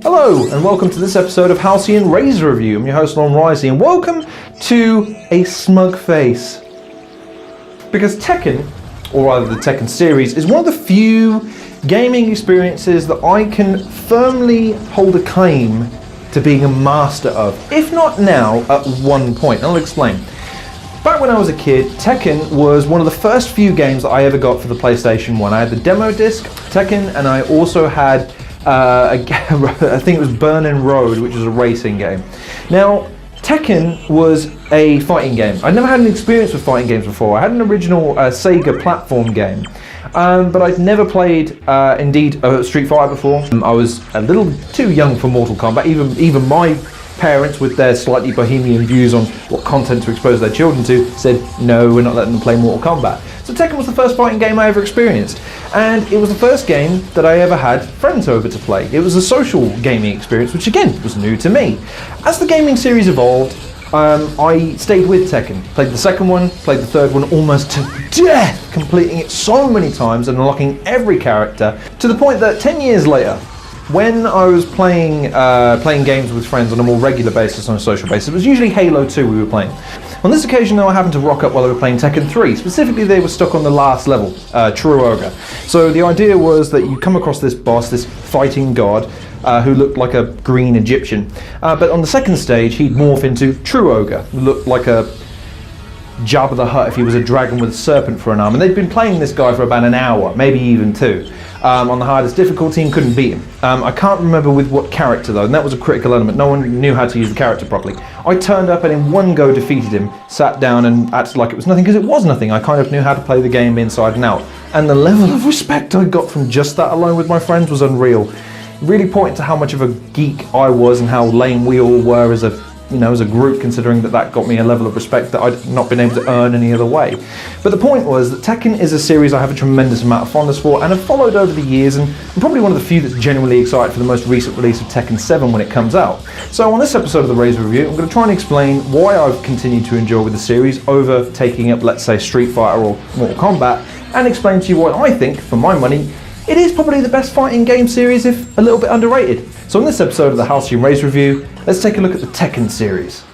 Hello, and welcome to this episode of Halcyon Razor Review. I'm your host, Lauren Risey, and welcome to a smug face. Because Tekken, or rather the Tekken Series, is one of the few gaming experiences that I can firmly hold a claim to being a master of, if not now, at one point. And I'll explain. Back when I was a kid, Tekken was one of the first few games that I ever got for the PlayStation 1. I had the demo disc, Tekken, and I also had I think it was Burnin' Road, which was a racing game. Now, Tekken was a fighting game. I'd never had an experience with fighting games before. I had an original Sega platform game, but I'd never played, Street Fighter before. I was a little too young for Mortal Kombat. Even my parents, with their slightly bohemian views on what content to expose their children to, said, no, we're not letting them play Mortal Kombat. So Tekken was the first fighting game I ever experienced, and it was the first game that I ever had friends over to play. It was a social gaming experience, which again was new to me. As the gaming series evolved, I stayed with Tekken. Played the second one, played the third one almost to death, completing it so many times and unlocking every character, to the point that 10 years later, when I was playing games with friends on a more regular basis, on a social basis, it was usually Halo 2 we were playing. On this occasion, though, I happened to rock up while they were playing Tekken 3. Specifically, they were stuck on the last level, True Ogre. So the idea was that you come across this boss, this fighting god, who looked like a green Egyptian. But on the second stage, he'd morph into True Ogre, who looked like a Jabba the Hutt if he was a dragon with a serpent for an arm. And they'd been playing this guy for about an hour, maybe even two. On the hardest difficulty, and couldn't beat him. I can't remember with what character though, and that was a critical element. No one knew how to use the character properly. I turned up and in one go defeated him, sat down and acted like it was nothing, because it was nothing. I kind of knew how to play the game inside and out. And the level of respect I got from just that alone with my friends was unreal. Really pointed to how much of a geek I was and how lame we all were as a group, considering that got me a level of respect that I'd not been able to earn any other way. But the point was that Tekken is a series I have a tremendous amount of fondness for and have followed over the years, and I'm probably one of the few that's genuinely excited for the most recent release of Tekken 7 when it comes out. So on this episode of the Razor Review, I'm going to try and explain why I've continued to enjoy with the series over taking up, let's say, Street Fighter or Mortal Kombat, and explain to you why I think, for my money, it is probably the best fighting game series, if a little bit underrated. So in this episode of the Halcyon Razor Review, let's take a look at the Tekken series.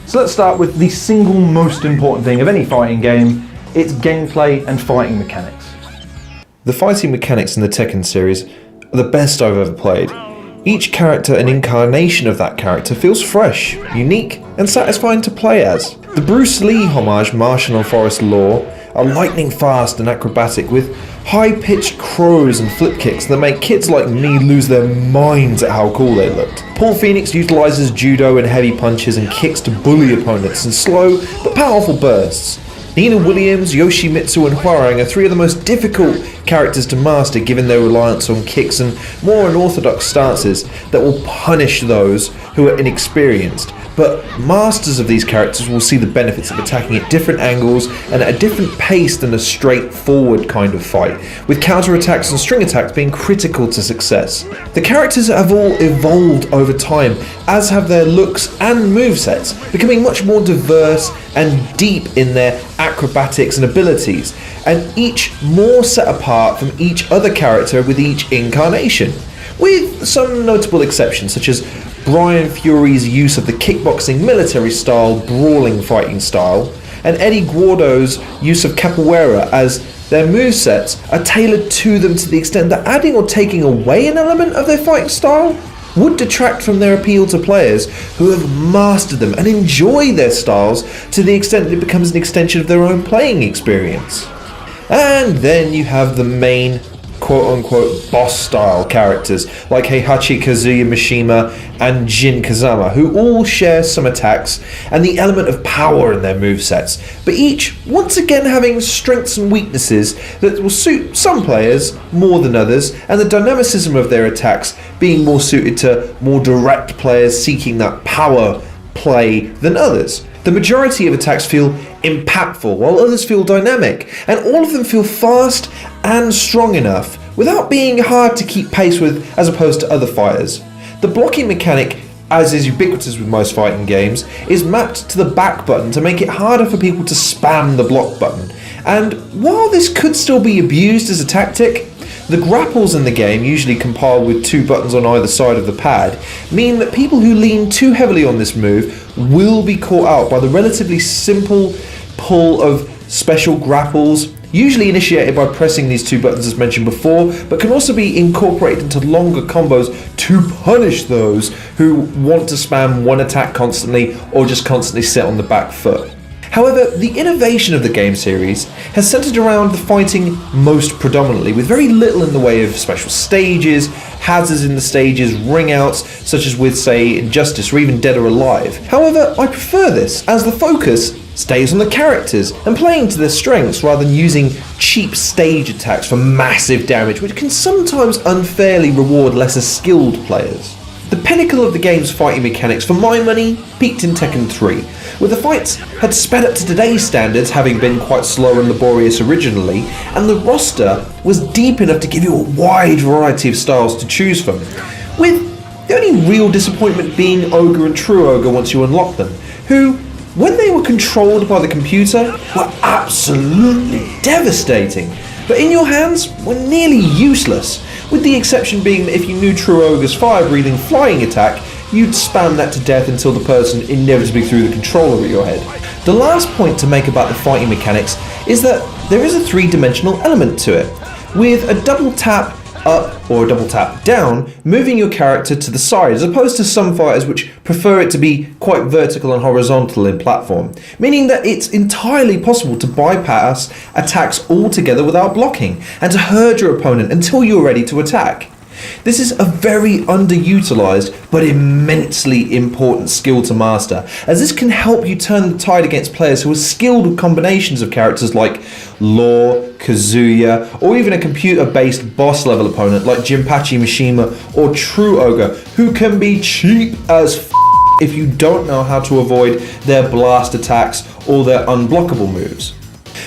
So let's start with the single most important thing of any fighting game, its gameplay and fighting mechanics. The fighting mechanics in the Tekken series are the best I've ever played. Each character and incarnation of that character feels fresh, unique and satisfying to play as. The Bruce Lee homage Martian and Forest lore are lightning fast and acrobatic, with high-pitched crows and flip kicks that make kids like me lose their minds at how cool they looked. Paul Phoenix utilizes judo and heavy punches and kicks to bully opponents in slow but powerful bursts. Nina Williams, Yoshimitsu and Hwoarang are three of the most difficult characters to master, given their reliance on kicks and more unorthodox stances that will punish those who are inexperienced. But masters of these characters will see the benefits of attacking at different angles and at a different pace than a straightforward kind of fight, with counterattacks and string attacks being critical to success. The characters have all evolved over time, as have their looks and movesets, becoming much more diverse and deep in their acrobatics and abilities, and each more set apart from each other character with each incarnation, with some notable exceptions such as Brian Fury's use of the kickboxing military style brawling fighting style, and Eddie Gordo's use of capoeira, as their movesets are tailored to them to the extent that adding or taking away an element of their fighting style would detract from their appeal to players who have mastered them and enjoy their styles to the extent that it becomes an extension of their own playing experience. And then you have the main quote-unquote boss-style characters like Heihachi, Kazuya Mishima and Jin Kazama, who all share some attacks and the element of power in their movesets, but each once again having strengths and weaknesses that will suit some players more than others, and the dynamicism of their attacks being more suited to more direct players seeking that power play than others. The majority of attacks feel impactful, while others feel dynamic, and all of them feel fast and strong enough without being hard to keep pace with as opposed to other fighters. The blocking mechanic, as is ubiquitous with most fighting games, is mapped to the back button to make it harder for people to spam the block button. And while this could still be abused as a tactic, the grapples in the game, usually compiled with 2 buttons on either side of the pad, mean that people who lean too heavily on this move will be caught out by the relatively simple pull of special grapples, usually initiated by pressing these 2 buttons as mentioned before, but can also be incorporated into longer combos to punish those who want to spam one attack constantly or just constantly sit on the back foot. However, the innovation of the game series has centered around the fighting most predominantly, with very little in the way of special stages, hazards in the stages, ring outs, such as with, say, Injustice or even Dead or Alive. However, I prefer this, as the focus stays on the characters and playing to their strengths rather than using cheap stage attacks for massive damage, which can sometimes unfairly reward lesser skilled players. The pinnacle of the game's fighting mechanics, for my money, peaked in Tekken 3, where the fights had sped up to today's standards, having been quite slow and laborious originally, and the roster was deep enough to give you a wide variety of styles to choose from, with the only real disappointment being Ogre and True Ogre once you unlock them, who, when they were controlled by the computer, were absolutely devastating, but in your hands were nearly useless, with the exception being that if you knew True Ogre's fire-breathing flying attack, you'd spam that to death until the person inevitably threw the controller at your head. The last point to make about the fighting mechanics is that there is a 3-dimensional element to it, with a double tap up or a double tap down, moving your character to the side, as opposed to some fighters which prefer it to be quite vertical and horizontal in platform, meaning that it's entirely possible to bypass attacks altogether without blocking, and to herd your opponent until you're ready to attack. This is a very underutilized but immensely important skill to master, as this can help you turn the tide against players who are skilled with combinations of characters like Law, Kazuya, or even a computer-based boss-level opponent like Jinpachi Mishima or True Ogre, who can be cheap as if you don't know how to avoid their blast attacks or their unblockable moves.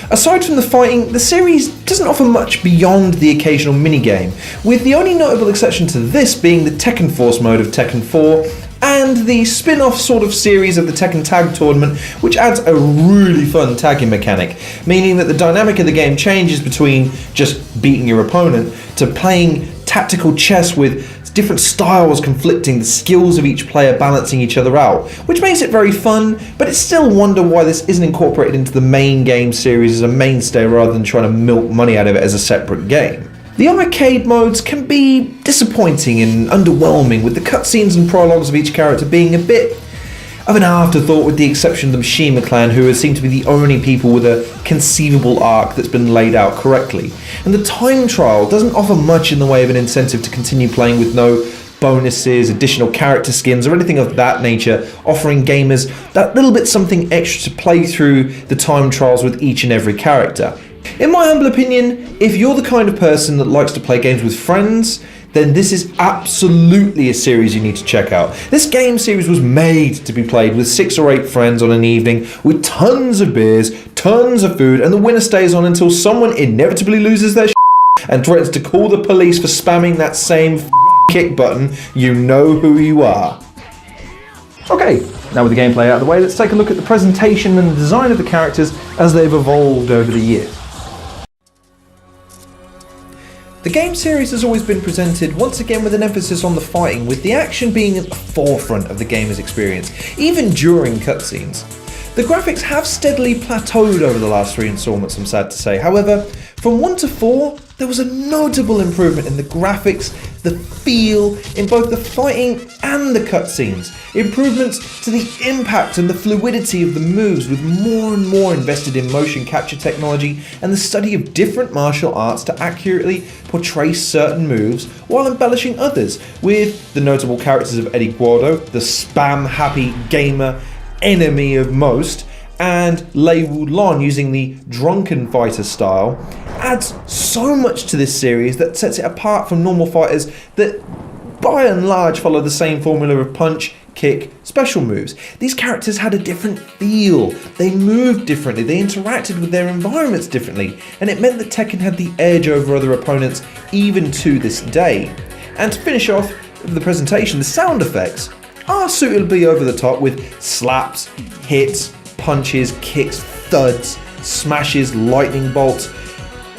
Aside from the fighting, the series doesn't offer much beyond the occasional minigame, with the only notable exception to this being the Tekken Force mode of Tekken 4 and the spin-off sort of series of the Tekken Tag Tournament, which adds a really fun tagging mechanic, meaning that the dynamic of the game changes between just beating your opponent to playing tactical chess with different styles conflicting, the skills of each player balancing each other out, which makes it very fun, but it's still wonder why this isn't incorporated into the main game series as a mainstay rather than trying to milk money out of it as a separate game. The arcade modes can be disappointing and underwhelming, with the cutscenes and prologues of each character being a bit of an afterthought, with the exception of the Mishima clan, who seem to be the only people with a conceivable arc that's been laid out correctly. And the time trial doesn't offer much in the way of an incentive to continue playing, with no bonuses, additional character skins, or anything of that nature, offering gamers that little bit something extra to play through the time trials with each and every character. In my humble opinion, if you're the kind of person that likes to play games with friends, then this is absolutely a series you need to check out. This game series was made to be played with 6 or 8 friends on an evening, with tons of beers, tons of food, and the winner stays on until someone inevitably loses their and threatens to call the police for spamming that same kick button. You know who you are. Okay, now with the gameplay out of the way, let's take a look at the presentation and the design of the characters as they've evolved over the years. The game series has always been presented once again with an emphasis on the fighting, with the action being at the forefront of the gamer's experience, even during cutscenes. The graphics have steadily plateaued over the last 3 installments, I'm sad to say. However, from 1 to 4, there was a notable improvement in the graphics, the feel, in both the fighting and the cutscenes. Improvements to the impact and the fluidity of the moves, with more and more invested in motion capture technology and the study of different martial arts to accurately portray certain moves while embellishing others, with the notable characters of Eddie Guardo, the spam-happy gamer enemy of most, and Lei Wulon using the drunken fighter style, adds so much to this series that sets it apart from normal fighters that by and large follow the same formula of punch, kick, special moves. These characters had a different feel, they moved differently, they interacted with their environments differently, and it meant that Tekken had the edge over other opponents even to this day. And to finish off the presentation, the sound effects are suitably over the top, with slaps, hits, punches, kicks, thuds, smashes, lightning bolts.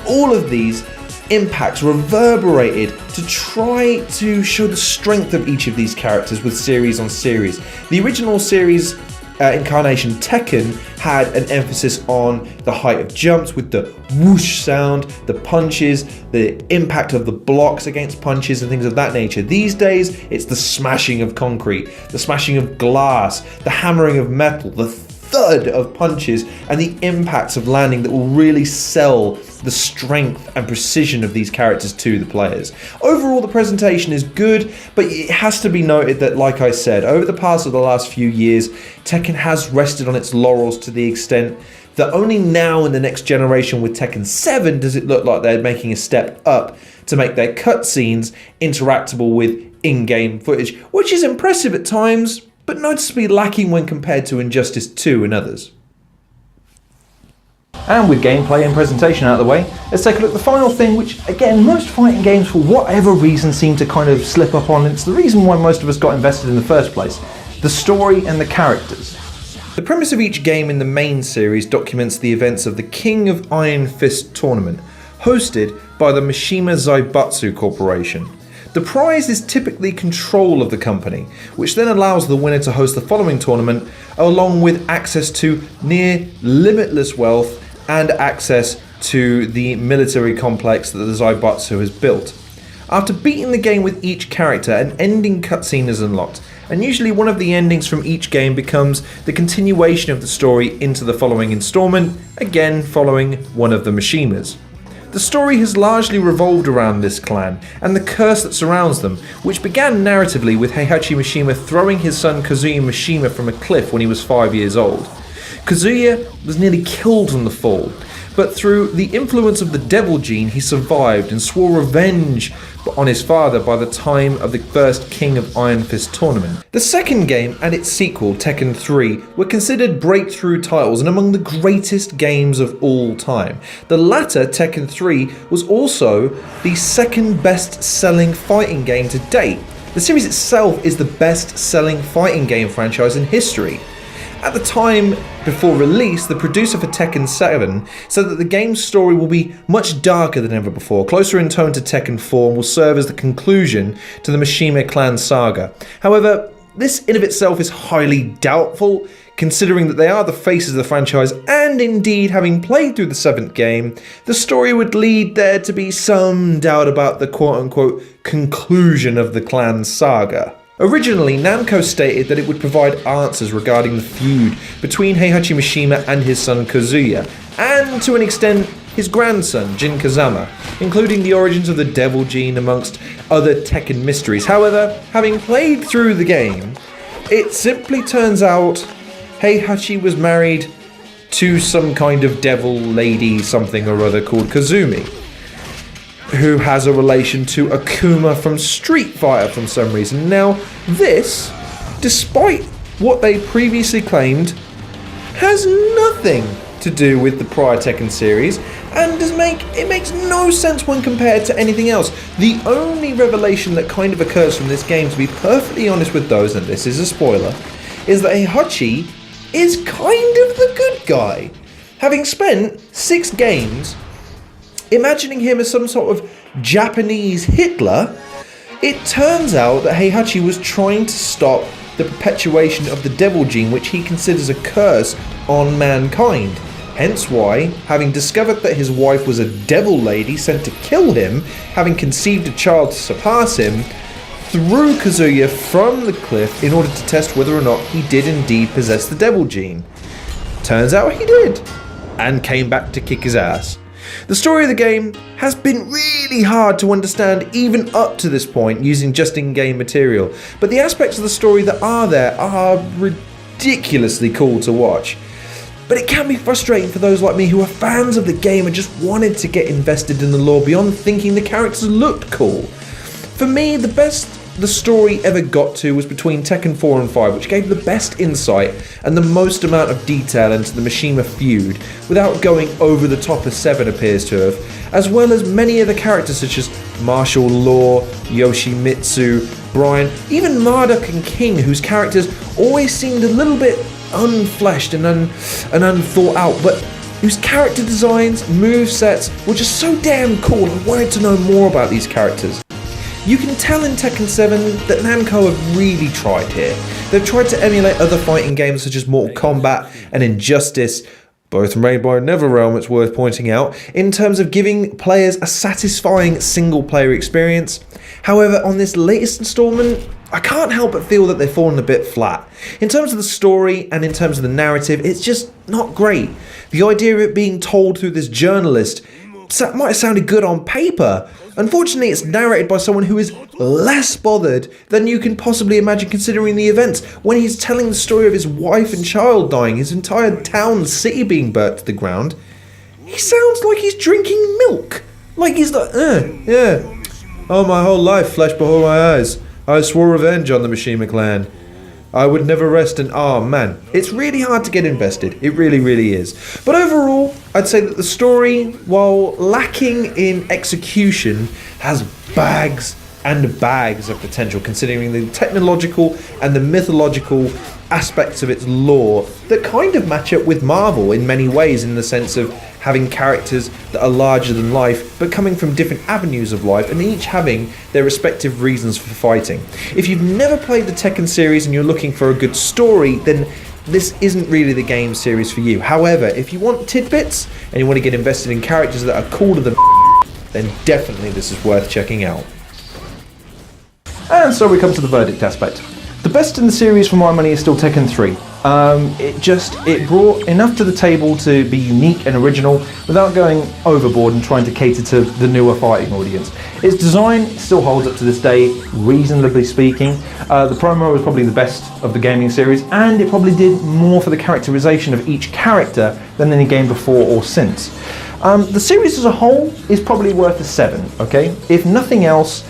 All of these impacts reverberated to try to show the strength of each of these characters with series on series. The original series incarnation Tekken had an emphasis on the height of jumps with the whoosh sound, the punches, the impact of the blocks against punches and things of that nature. These days, it's the smashing of concrete, the smashing of glass, the hammering of metal, the thud of punches, and the impacts of landing that will really sell the strength and precision of these characters to the players. Overall, the presentation is good, but it has to be noted that, like I said, over the past of the last few years, Tekken has rested on its laurels to the extent that only now in the next generation with Tekken 7 does it look like they're making a step up to make their cutscenes interactable with in-game footage, which is impressive at times, but noticeably lacking when compared to Injustice 2 and others. And with gameplay and presentation out of the way, let's take a look at the final thing, which again, most fighting games for whatever reason seem to kind of slip up on. It's the reason why most of us got invested in the first place: the story and the characters. The premise of each game in the main series documents the events of the King of Iron Fist tournament, hosted by the Mishima Zaibatsu Corporation. The prize is typically control of the company, which then allows the winner to host the following tournament, along with access to near limitless wealth and access to the military complex that the Zaibatsu has built. After beating the game with each character, an ending cutscene is unlocked, and usually one of the endings from each game becomes the continuation of the story into the following installment, again following one of the Mishimas. The story has largely revolved around this clan and the curse that surrounds them, which began narratively with Heihachi Mishima throwing his son Kazuya Mishima from a cliff when he was 5 years old. Kazuya was nearly killed on the fall, but through the influence of the devil gene he survived and swore revenge on his father by the time of the first King of Iron Fist tournament. The second game and its sequel, Tekken 3, were considered breakthrough titles and among the greatest games of all time. The latter, Tekken 3, was also the second best-selling fighting game to date. The series itself is the best-selling fighting game franchise in history. At the time before release, the producer for Tekken 7 said that the game's story will be much darker than ever before, closer in tone to Tekken 4, and will serve as the conclusion to the Mishima clan saga. However, this in of itself is highly doubtful, considering that they are the faces of the franchise, and indeed, having played through the 7th game, the story would lead there to be some doubt about the quote-unquote conclusion of the clan saga. Originally, Namco stated that it would provide answers regarding the feud between Heihachi Mishima and his son Kazuya, and to an extent his grandson Jin Kazama, including the origins of the Devil Gene amongst other Tekken mysteries. However, having played through the game, it simply turns out Heihachi was married to some kind of devil lady something or other called Kazumi, who has a relation to Akuma from Street Fighter for some reason. Now, this, despite what they previously claimed, has nothing to do with the prior Tekken series, and it makes no sense when compared to anything else. The only revelation that kind of occurs from this game, to be perfectly honest with those, and this is a spoiler, is that Heihachi is kind of the good guy. Having spent 6 games imagining him as some sort of Japanese Hitler, it turns out that Heihachi was trying to stop the perpetuation of the devil gene, which he considers a curse on mankind. Hence why, having discovered that his wife was a devil lady sent to kill him, having conceived a child to surpass him, threw Kazuya from the cliff in order to test whether or not he did indeed possess the devil gene. Turns out he did, and came back to kick his ass. The story of the game has been really hard to understand even up to this point using just in-game material, but the aspects of the story that are there are ridiculously cool to watch. But it can be frustrating for those like me who are fans of the game and just wanted to get invested in the lore beyond thinking the characters looked cool. For me, the best the story ever got to was between Tekken 4 and 5, which gave the best insight and the most amount of detail into the Mishima feud without going over the top as 7 appears to have, as well as many other characters such as Martial Law, Yoshimitsu, Brian, even Marduk and King, whose characters always seemed a little bit unfleshed and unthought out, but whose character designs, movesets were just so damn cool. I wanted to know more about these characters. You can tell in Tekken 7 that Namco have really tried here. They've tried to emulate other fighting games such as Mortal Kombat and Injustice, both made by NetherRealm, it's worth pointing out, in terms of giving players a satisfying single-player experience. However, on this latest installment, I can't help but feel that they've fallen a bit flat. In terms of the story and in terms of the narrative, it's just not great. The idea of it being told through this journalist might have sounded good on paper. Unfortunately, it's narrated by someone who is less bothered than you can possibly imagine considering the events. When he's telling the story of his wife and child dying, his entire town and city being burnt to the ground, he sounds like he's drinking milk. Like he's like, yeah. Oh, my whole life flashed before my eyes. I swore revenge on the Mishima clan. I would never rest and man, it's really hard to get invested. It really, really is. But overall, I'd say that the story, while lacking in execution, has bags and bags of potential considering the technological and the mythological aspects of its lore that kind of match up with Marvel in many ways, in the sense of having characters that are larger than life but coming from different avenues of life and each having their respective reasons for fighting. If you've never played the Tekken series and you're looking for a good story, then this isn't really the game series for you. However, if you want tidbits and you want to get invested in characters that are cooler than then definitely this is worth checking out. And so we come to the verdict aspect. The best in the series for my money is still Tekken 3. It brought enough to the table to be unique and original without going overboard and trying to cater to the newer fighting audience. Its design still holds up to this day, reasonably speaking. The promo was probably the best of the gaming series, and it probably did more for the characterization of each character than any game before or since. The series as a whole is probably worth a 7, okay? If nothing else,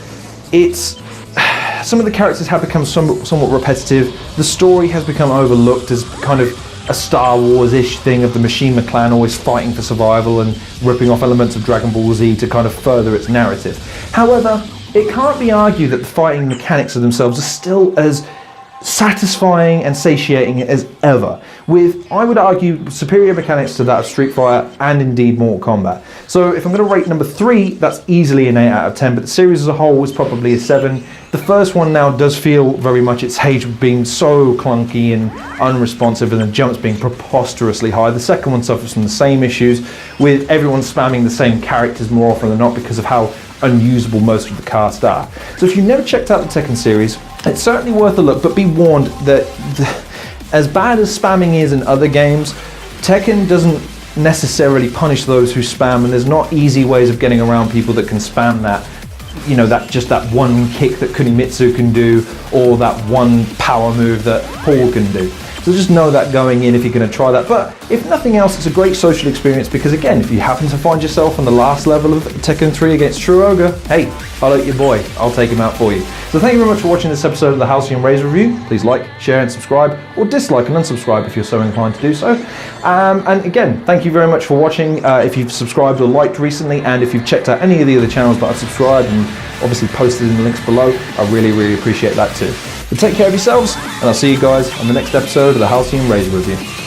some of the characters have become somewhat repetitive. The story has become overlooked as kind of a Star Wars-ish thing of the Mishima clan always fighting for survival and ripping off elements of Dragon Ball Z to kind of further its narrative. However, it can't be argued that the fighting mechanics of themselves are still as satisfying and satiating as ever, with, I would argue, superior mechanics to that of Street Fighter and indeed Mortal Kombat. So if I'm going to rate number 3, that's easily an 8 out of 10, but the series as a whole is probably a 7. The first one now does feel very much its age being so clunky and unresponsive and the jumps being preposterously high. The second one suffers from the same issues, with everyone spamming the same characters more often than not because of how unusable most of the cast are. So if you've never checked out the Tekken series, it's certainly worth a look, but be warned that as bad as spamming is in other games, Tekken doesn't necessarily punish those who spam, and there's not easy ways of getting around people that can spam that. You know, that one kick that Kunimitsu can do, or that one power move that Paul can do. So just know that going in if you're going to try that. But if nothing else, it's a great social experience because, again, if you happen to find yourself on the last level of Tekken 3 against True Ogre, hey, follow your boy. I'll take him out for you. So thank you very much for watching this episode of the Halcyon Razor Review. Please like, share and subscribe, or dislike and unsubscribe if you're so inclined to do so. And again, thank you very much for watching. If you've subscribed or liked recently, and if you've checked out any of the other channels that I've subscribed and obviously posted in the links below, I really, really appreciate that too. But take care of yourselves, and I'll see you guys on the next episode of the Halcyon Razor Review.